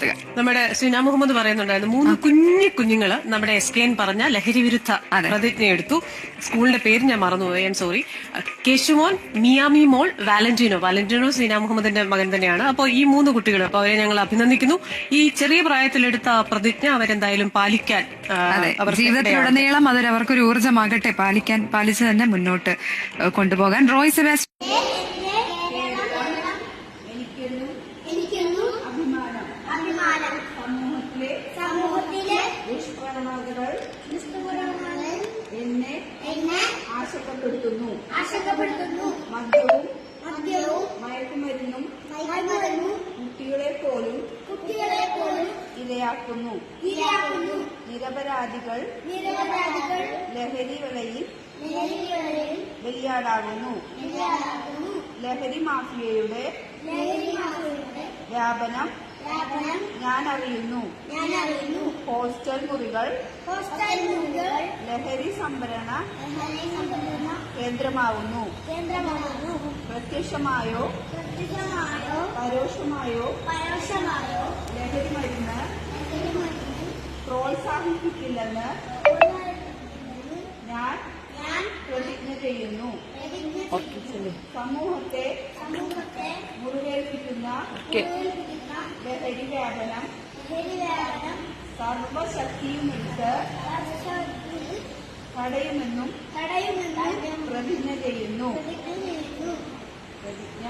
നമ്മുടെ ശ്രീനാ മുഹമ്മദ് പറയുന്നുണ്ടായിരുന്നു 3 കുഞ്ഞുങ്ങള് നമ്മുടെ SKN പറഞ്ഞ ലഹരി വിരുദ്ധ പ്രതിജ്ഞയെടുത്തു. സ്കൂളിന്റെ പേര് ഞാൻ മറന്നുപോയി, സോറി. കേശുമോൻ, മിയാമി മോൾ, വാലന്റീനോ ശ്രീനാ മുഹമ്മദിന്റെ മകൻ തന്നെയാണ്. അപ്പോൾ ഈ 3 കുട്ടികൾ, അപ്പൊ അവരെ ഞങ്ങൾ അഭിനന്ദിക്കുന്നു. ഈ ചെറിയ പ്രായത്തിലെടുത്ത പ്രതിജ്ഞ അവരെന്തായാലും പാലിക്കാൻ ജീവിതത്തിലുടനീളം അവർക്കൊരു ഊർജ്ജമാകട്ടെ, പാലിച്ച് തന്നെ മുന്നോട്ട് കൊണ്ടുപോകാൻ. റോയ് സെബാസ്റ്റ്യൻ സമൂഹത്തിലെ ദുഷ്പ്രവണതകൾ എന്നെ ആശങ്കപ്പെടുത്തുന്നു. മദ്യവും മയക്കുമരുന്നും കുട്ടികളെ പോലും ഇരയാക്കുന്നു. നിരപരാധികൾ ലഹരി വലയിൽ ബലിയാടാകുന്നു. ലഹരി മാഫിയയുടെ വ്യാപനം ഞാൻ അറിയുന്നു. ഹോസ്റ്റൽ മുറികൾ ലഹരി സംഭരണ കേന്ദ്രമാവുന്നു. പ്രത്യക്ഷമായോ പരോക്ഷമായോ ലഹരി മരുന്ന് പ്രോത്സാഹിപ്പിക്കില്ലെന്ന് ഞാൻ പ്രതിജ്ഞ ചെയ്യുന്നു. സമൂഹത്തെ മുറിവേൽപ്പിക്കുന്ന ലഹരി വ്യാപനം സർവശക്തിയുമെടുത്ത് തടയുമെന്നും പ്രതിജ്ഞ ചെയ്യുന്നു. പ്രതിജ്ഞ